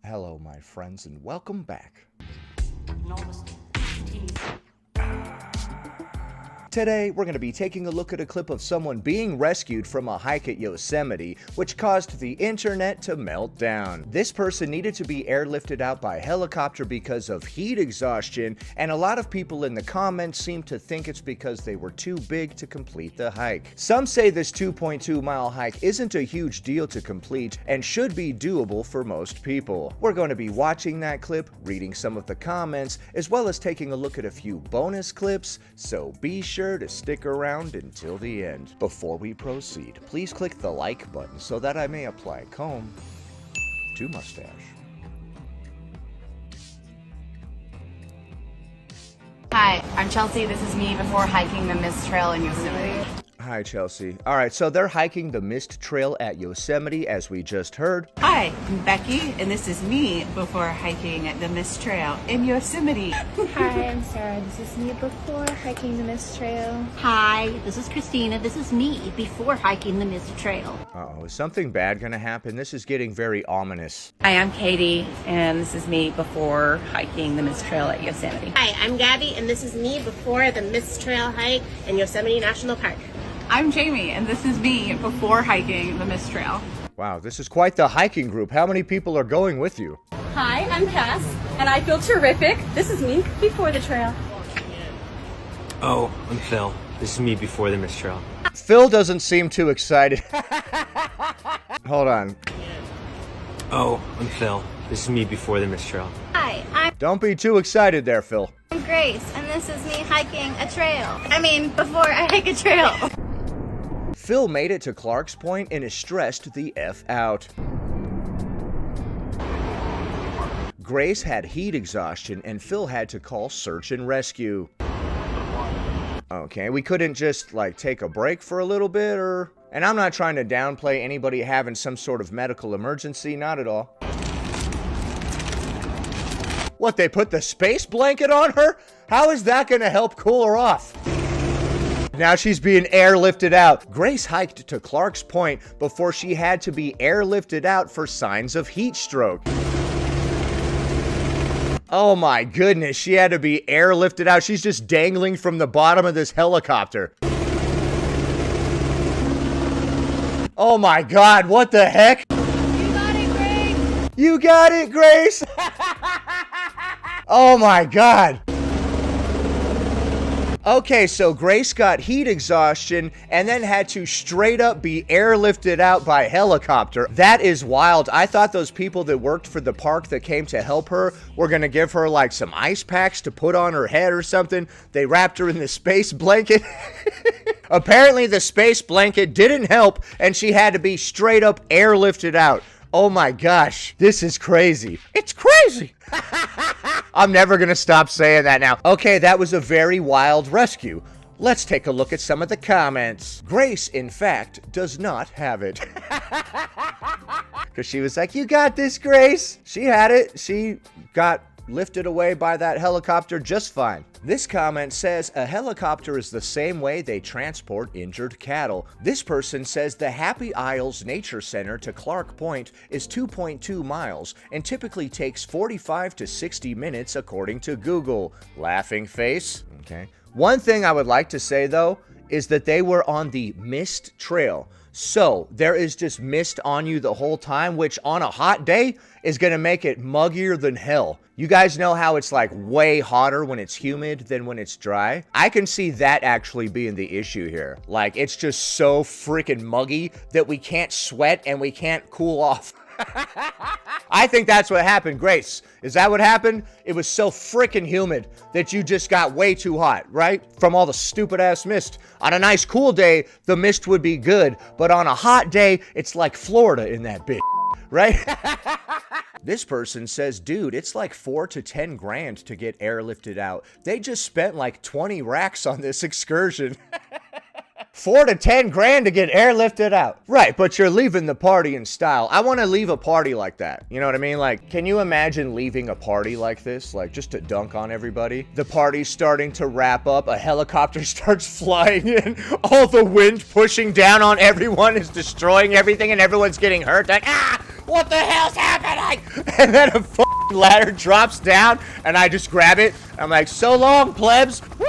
Hello, my friends, and welcome back. Today, we're going to be taking a look at a clip of someone being rescued from a hike at Yosemite, which caused the internet to melt down. This person needed to be airlifted out by helicopter because of heat exhaustion, and a lot of people in the comments seem to think it's because they were too big to complete the hike. Some say this 2.2-mile hike isn't a huge deal to complete and should be doable for most people. We're going to be watching that clip, reading some of the comments, as well as taking a look at a few bonus clips, so be sure to stick around until the end. Before we proceed, please click the like button so that I may apply comb to mustache. Hi, I'm Chelsea. This is me before hiking the Mist Trail in Yosemite. Hi, Chelsea. All right, so they're hiking the Mist Trail at Yosemite, as we just heard. Hi, I'm Becky, and this is me before hiking the Mist Trail in Yosemite. Hi, I'm Sarah. This is me before hiking the Mist Trail. Hi, this is Christina. This is me before hiking the Mist Trail. Uh-oh, is something bad gonna happen? This is getting very ominous. Hi, I'm Katie, and this is me before hiking the Mist Trail at Yosemite. Hi, I'm Gabby, and this is me before the Mist Trail hike in Yosemite National Park. I'm Jamie, and this is me before hiking the Mist Trail. Wow, this is quite the hiking group. How many people are going with you? Hi, I'm Cass, and I feel terrific. This is me before the trail. Oh, I'm Phil. This is me before the Mist Trail. Phil doesn't seem too excited. Hold on. Oh, I'm Phil. This is me before the Mist Trail. Hi, I'm Don't be too excited there, Phil. Grace, and this is me hiking a trail. Before I hike a trail. Phil made it to Clark's Point and is stressed the F out. Grace had heat exhaustion and Phil had to call search and rescue. Okay, we couldn't just take a break for a little bit or... And I'm not trying to downplay anybody having some sort of medical emergency, not at all. What, they put the space blanket on her? How is that gonna help cool her off? Now she's being airlifted out. Grace hiked to Clark's Point before she had to be airlifted out for signs of heat stroke. Oh my goodness, she had to be airlifted out. She's just dangling from the bottom of this helicopter. Oh my God, what the heck? You got it, Grace! You got it, Grace! Oh my God. Okay, so Grace got heat exhaustion and then had to straight up be airlifted out by helicopter. That is wild. I thought those people that worked for the park that came to help her were gonna give her some ice packs to put on her head or something. They wrapped her in the space blanket. Apparently the space blanket didn't help and she had to be straight up airlifted out. Oh my gosh, this is crazy. It's crazy. I'm never gonna stop saying that now. Okay, that was a very wild rescue. Let's take a look at some of the comments. Grace, in fact, does not have it. Because she was like, you got this, Grace. She had it. She got lifted away by that helicopter just fine. This comment says, a helicopter is the same way they transport injured cattle. This person says the Happy Isles Nature Center to Clark Point is 2.2 miles and typically takes 45 to 60 minutes according to Google. Laughing face. Okay. One thing I would like to say though is that they were on the Mist Trail. So there is just mist on you the whole time, which on a hot day is going to make it muggier than hell. You guys know how it's way hotter when it's humid than when it's dry? I can see that actually being the issue here. It's just so freaking muggy that we can't sweat and we can't cool off. I think that's what happened, Grace. Is that what happened? It was so freaking humid that you just got way too hot, right? From all the stupid ass mist. On a nice cool day, the mist would be good, but on a hot day, it's like Florida in that bitch, right? This person says, dude, it's like 4 to 10 grand to get airlifted out. They just spent 20 racks on this excursion. 4 to 10 grand to get airlifted out. Right, but you're leaving the party in style. I want to leave a party like that. You know what I mean? Can you imagine leaving a party like this? Just to dunk on everybody? The party's starting to wrap up. A helicopter starts flying in. All the wind pushing down on everyone is destroying everything and everyone's getting hurt. what the hell's happening? And then a fucking ladder drops down, and I just grab it. I'm like, so long, plebs. Woo!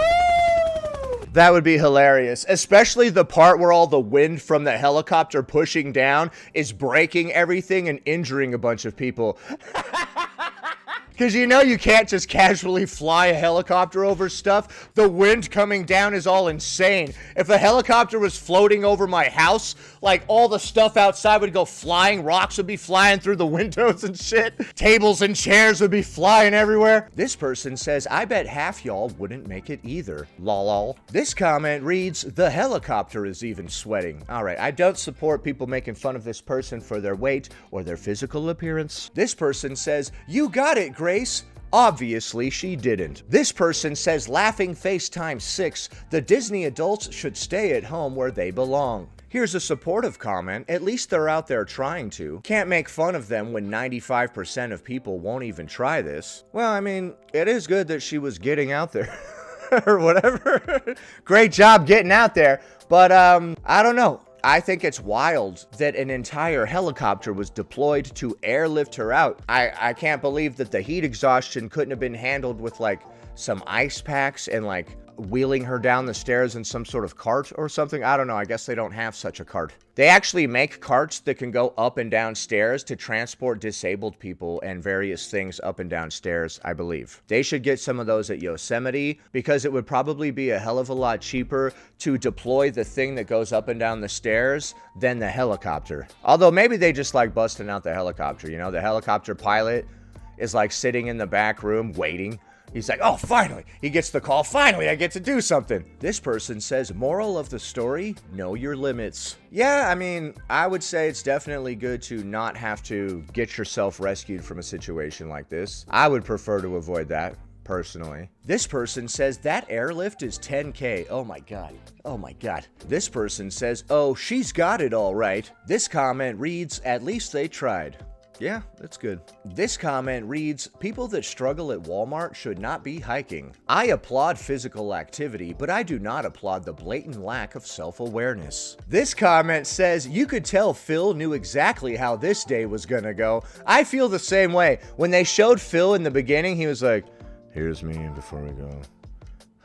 That would be hilarious, especially the part where all the wind from the helicopter pushing down is breaking everything and injuring a bunch of people. Because you know you can't just casually fly a helicopter over stuff. The wind coming down is all insane. If a helicopter was floating over my house, like all the stuff outside would go flying. Rocks would be flying through the windows and shit. Tables and chairs would be flying everywhere. This person says, I bet half y'all wouldn't make it either. Lol. This comment reads, the helicopter is even sweating. All right, I don't support people making fun of this person for their weight or their physical appearance. This person says, you got it, Grace. Obviously, she didn't. This person says, laughing face times 6, the Disney adults should stay at home where they belong. Here's a supportive comment. At least they're out there trying to. Can't make fun of them when 95% of people won't even try this. Well, I mean, it is good that she was getting out there. Or whatever. Great job getting out there. But, I don't know. I think it's wild that an entire helicopter was deployed to airlift her out. I can't believe that the heat exhaustion couldn't have been handled with like some ice packs and like wheeling her down the stairs in some sort of cart or something. I don't know. I guess they don't have such a cart. They actually make carts that can go up and down stairs to transport disabled people and various things up and down stairs, I believe. They should get some of those at Yosemite because it would probably be a hell of a lot cheaper to deploy the thing that goes up and down the stairs than the helicopter. Although maybe they just like busting out the helicopter, you know? The helicopter pilot is like sitting in the back room waiting. He's like, oh, finally, he gets the call. Finally, I get to do something. This person says, moral of the story, know your limits. Yeah, I mean, I would say it's definitely good to not have to get yourself rescued from a situation like this. I would prefer to avoid that, personally. This person says, that airlift is 10K. Oh my God. Oh my God. This person says, oh, she's got it all right. This comment reads, at least they tried. Yeah, that's good. This comment reads, people that struggle at Walmart should not be hiking. I applaud physical activity, but I do not applaud the blatant lack of self-awareness. This comment says, you could tell Phil knew exactly how this day was gonna go. I feel the same way. When they showed Phil in the beginning, he was like, here's me before we go.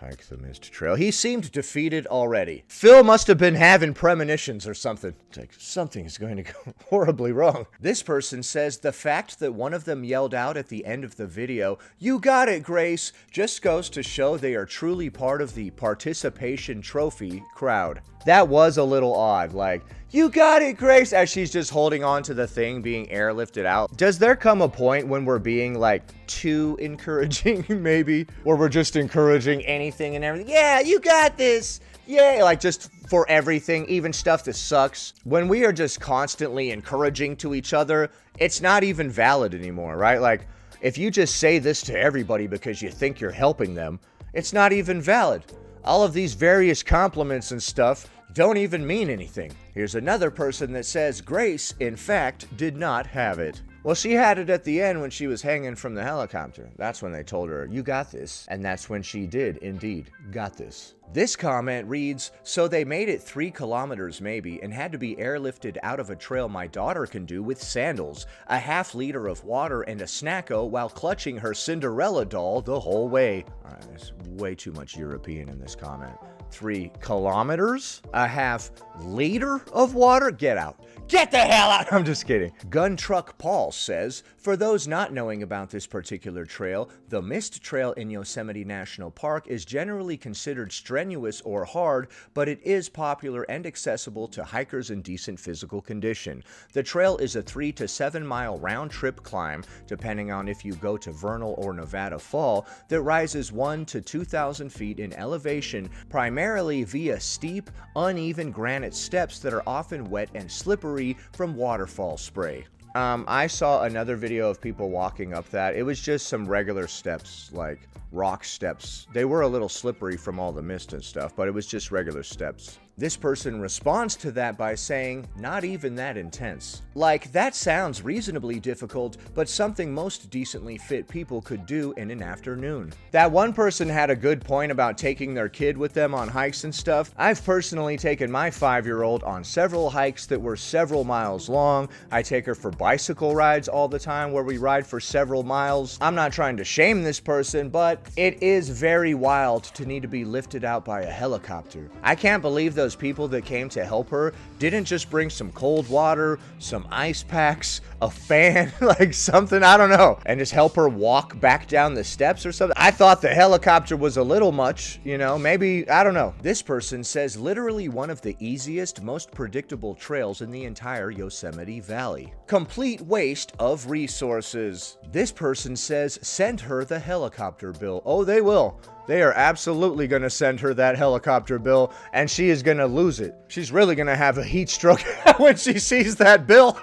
Hike the mist trail. He seemed defeated already. Phil must have been having premonitions or something. It's like, something is going to go horribly wrong. This person says the fact that one of them yelled out at the end of the video, you got it, Grace, just goes to show they are truly part of the participation trophy crowd. That was a little odd, like, you got it, Grace, as she's just holding on to the thing being airlifted out. Does there come a point when we're being, like, too encouraging, maybe? Or we're just encouraging anything and everything? Yeah, you got this! Yeah, like, just for everything, even stuff that sucks. When we are just constantly encouraging to each other, it's not even valid anymore, right? Like, if you just say this to everybody because you think you're helping them, it's not even valid. All of these various compliments and stuff don't even mean anything. Here's another person that says Grace, in fact, did not have it. Well, she had it at the end when she was hanging from the helicopter. That's when they told her, you got this. And that's when she did, indeed, got this. This comment reads, so they made it 3 kilometers maybe and had to be airlifted out of a trail my daughter can do with sandals, a ½ liter of water, and a Snacko while clutching her Cinderella doll the whole way. There's way too much European in this comment. 3 kilometers? A ½ liter of water? Get out. Get the hell out! I'm just kidding. Gun Truck Paul says, for those not knowing about this particular trail, the Mist Trail in Yosemite National Park is generally considered strenuous or hard, but it is popular and accessible to hikers in decent physical condition. The trail is a 3 to 7 mile round-trip climb, depending on if you go to Vernal or Nevada Fall, that rises 1,000 to 2,000 feet in elevation, primarily via steep, uneven granite steps that are often wet and slippery from waterfall spray. I saw another video of people walking up that. It was just some regular steps, like rock steps. They were a little slippery from all the mist and stuff, but it was just regular steps. This person responds to that by saying, not even that intense. Like, that sounds reasonably difficult, but something most decently fit people could do in an afternoon. That one person had a good point about taking their kid with them on hikes and stuff. I've personally taken my 5-year-old on several hikes that were several miles long. I take her for bicycle rides all the time where we ride for several miles. I'm not trying to shame this person, but it is very wild to need to be lifted out by a helicopter. I can't believe those people that came to help her didn't just bring some cold water, some ice packs, a fan, like something, I don't know, and just help her walk back down the steps or something. I thought the helicopter was a little much, you know, maybe, I don't know. This person says literally one of the easiest, most predictable trails in the entire Yosemite Valley. Complete waste of resources. This person says send her the helicopter bill. Oh, they will. They are absolutely going to send her that helicopter bill, and she is going to lose it. She's really going to have a heat stroke when she sees that bill.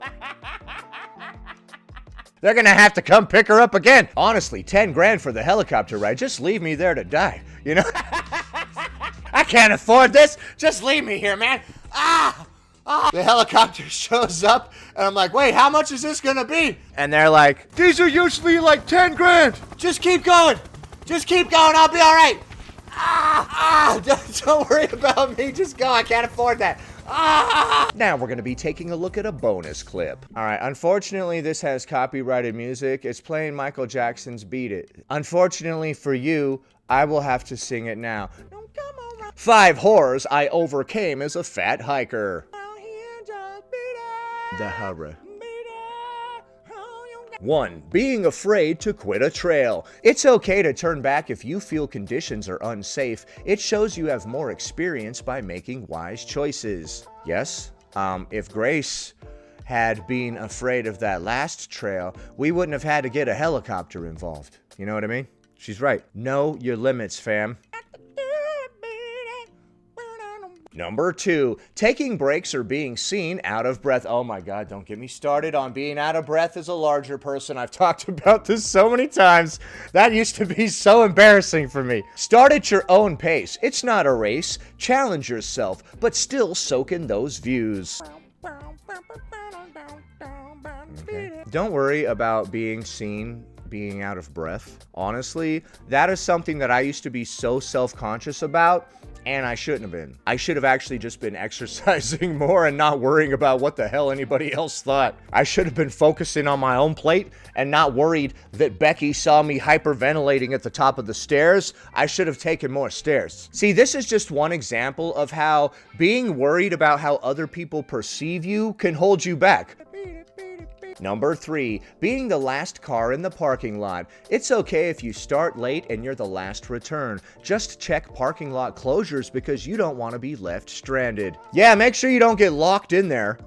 They're going to have to come pick her up again. Honestly, 10 grand for the helicopter ride. Just leave me there to die, you know? I can't afford this. Just leave me here, man. The helicopter shows up, and I'm like, wait, how much is this going to be? And they're like, these are usually like 10 grand. Just keep going. Just keep going, I'll be all right. Don't worry about me, just go, I can't afford that. Now we're gonna be taking a look at a bonus clip. All right, unfortunately this has copyrighted music. It's playing Michael Jackson's Beat It. Unfortunately for you, I will have to sing it now. 5 horrors I overcame as a fat hiker. The horror. 1. Being afraid to quit a trail. It's okay to turn back if you feel conditions are unsafe. It shows you have more experience by making wise choices. Yes, if Grace had been afraid of that last trail, we wouldn't have had to get a helicopter involved. You know what I mean? She's right. Know your limits, fam. Number 2, taking breaks or being seen out of breath. Oh my God, don't get me started on being out of breath as a larger person. I've talked about this so many times. That used to be so embarrassing for me. Start at your own pace. It's not a race. Challenge yourself, but still soak in those views. Okay. Don't worry about being seen being out of breath. Honestly, that is something that I used to be so self-conscious about, and I shouldn't have been. I should have actually just been exercising more and not worrying about what the hell anybody else thought. I should have been focusing on my own plate and not worried that Becky saw me hyperventilating at the top of the stairs. I should have taken more stairs. See, this is just one example of how being worried about how other people perceive you can hold you back. Number 3, being the last car in the parking lot. It's okay if you start late and you're the last return. Just check parking lot closures because you don't want to be left stranded. Yeah, make sure you don't get locked in there.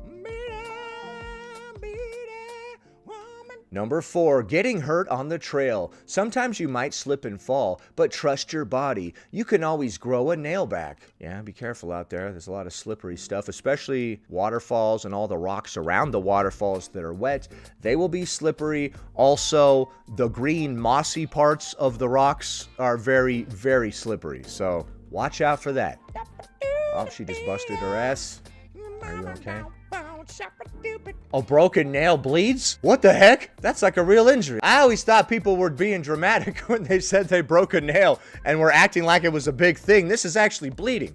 Number 4, getting hurt on the trail. Sometimes you might slip and fall, but trust your body. You can always grow a nail back. Yeah, be careful out there. There's a lot of slippery stuff, especially waterfalls and all the rocks around the waterfalls that are wet. They will be slippery. Also, the green mossy parts of the rocks are very, very slippery. So watch out for that. Oh, she just busted her ass. Are you okay? A broken nail bleeds? What the heck? That's like a real injury. I always thought people were being dramatic when they said they broke a nail and were acting like it was a big thing. This is actually bleeding.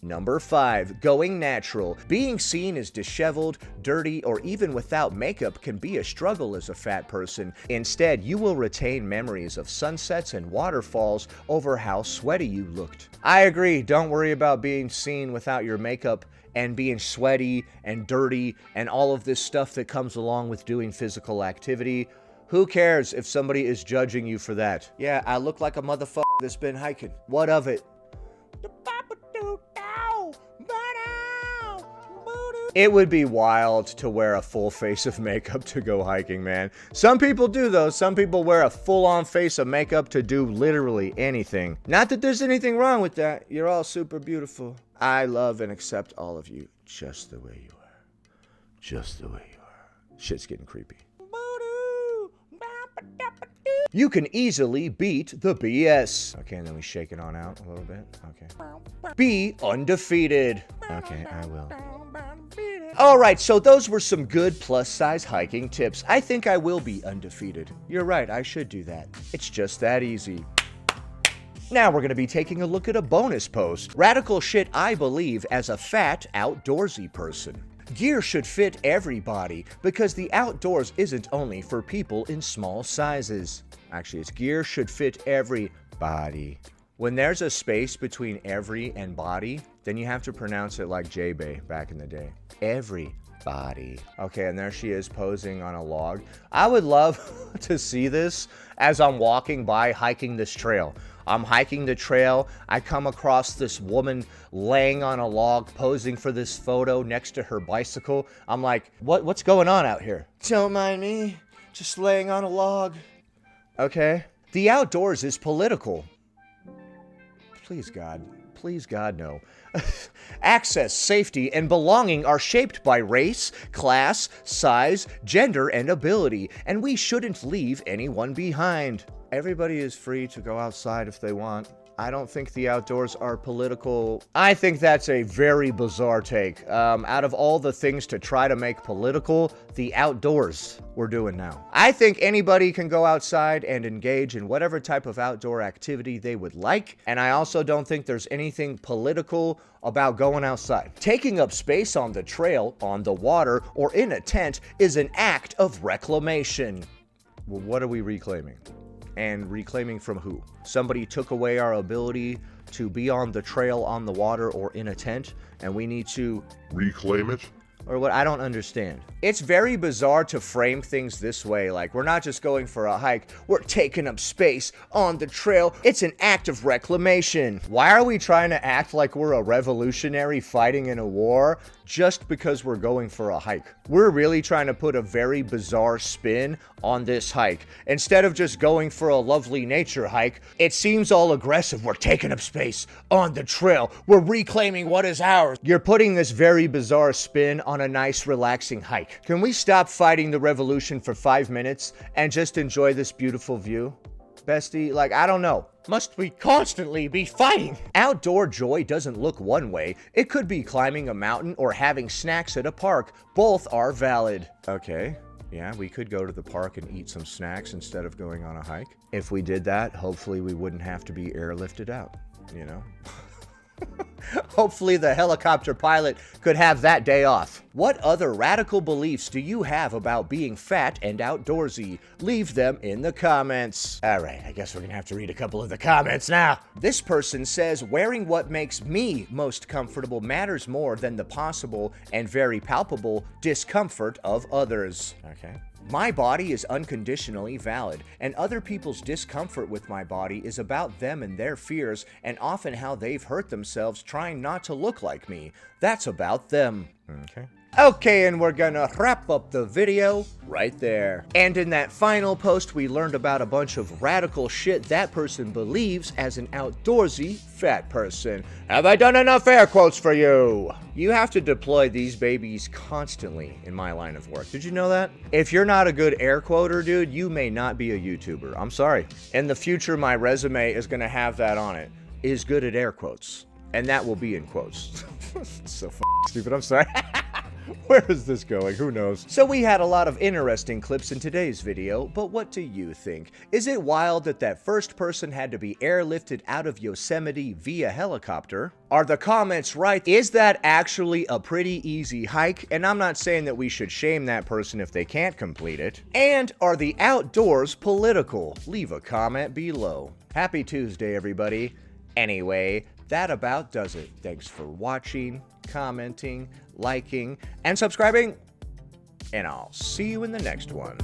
Number 5, going natural. Being seen as disheveled, dirty, or even without makeup can be a struggle as a fat person. Instead, you will retain memories of sunsets and waterfalls over how sweaty you looked. I agree. Don't worry about being seen without your makeup and being sweaty and dirty and all of this stuff that comes along with doing physical activity. Who cares if somebody is judging you for that? Yeah, I look like a motherfucker that's been hiking. What of it? It would be wild to wear a full face of makeup to go hiking, man. Some people do, though. Some people wear a full-on face of makeup to do literally anything. Not that there's anything wrong with that. You're all super beautiful. I love and accept all of you just the way you are. Just the way you are. Shit's getting creepy. You can easily beat the BS. Okay, and then we shake it on out a little bit. Okay. Be undefeated. Okay, I will. Alright, so those were some good plus-size hiking tips. I think I will be undefeated. You're right, I should do that. It's just that easy. Now we're going to be taking a look at a bonus post. Radical shit I believe as a fat, outdoorsy person. Gear should fit everybody because the outdoors isn't only for people in small sizes. Actually, it's gear should fit everybody. When there's a space between every and body, then you have to pronounce it like J-Bay back in the day. Everybody. Okay, and there she is posing on a log. I would love to see this as I'm walking by hiking this trail. I'm hiking the trail. I come across this woman laying on a log posing for this photo next to her bicycle. I'm like, what's going on out here? Don't mind me, just laying on a log. Okay. The outdoors is political. Please, God, no. Access, safety, and belonging are shaped by race, class, size, gender, and ability, and we shouldn't leave anyone behind. Everybody is free to go outside if they want. I don't think the outdoors are political. I think that's a very bizarre take. Out of all the things to try to make political, the outdoors we're doing now. I think anybody can go outside and engage in whatever type of outdoor activity they would like, and I also don't think there's anything political about going outside. Taking up space on the trail, on the water, or in a tent is an act of reclamation. Well, what are we reclaiming? And reclaiming from who? Somebody took away our ability to be on the trail, on the water, or in a tent, and we need to reclaim it? Or what? I don't understand. It's very bizarre to frame things this way. Like, we're not just going for a hike, we're taking up space on the trail. It's an act of reclamation. Why are we trying to act like we're a revolutionary fighting in a war just because we're going for a hike? We're really trying to put a very bizarre spin on this hike. Instead of just going for a lovely nature hike, it seems all aggressive. We're taking up space on the trail. We're reclaiming what is ours. You're putting this very bizarre spin on a nice, relaxing hike. Can we stop fighting the revolution for 5 minutes and just enjoy this beautiful view? Bestie, like, I don't know. Must we constantly be fighting? Outdoor joy doesn't look one way. It could be climbing a mountain or having snacks at a park. Both are valid. Okay, yeah, we could go to the park and eat some snacks instead of going on a hike. If we did that, hopefully we wouldn't have to be airlifted out, you know? Hopefully the helicopter pilot could have that day off. What other radical beliefs do you have about being fat and outdoorsy? Leave them in the comments. Alright, I guess we're gonna have to read a couple of the comments now. This person says, wearing what makes me most comfortable matters more than the possible and very palpable discomfort of others. Okay. My body is unconditionally valid, and other people's discomfort with my body is about them and their fears, and often how they've hurt themselves trying not to look like me. That's about them. Okay, and we're gonna wrap up the video right there. And in that final post, we learned about a bunch of radical shit that person believes as an outdoorsy fat person. Have I done enough air quotes for you? You have to deploy these babies constantly in my line of work. Did you know that? If you're not a good air quoter, dude, you may not be a YouTuber. I'm sorry. In the future, my resume is gonna have that on it. Is good at air quotes. And that will be in quotes. So stupid, I'm sorry. Where is this going? Who knows? So we had a lot of interesting clips in today's video, but what do you think? Is it wild that that first person had to be airlifted out of Yosemite via helicopter? Are the comments right? Is that actually a pretty easy hike? And I'm not saying that we should shame that person if they can't complete it. And are the outdoors political? Leave a comment below. Happy Tuesday, everybody. Anyway, that about does it. Thanks for watching, commenting, liking, and subscribing, and I'll see you in the next one.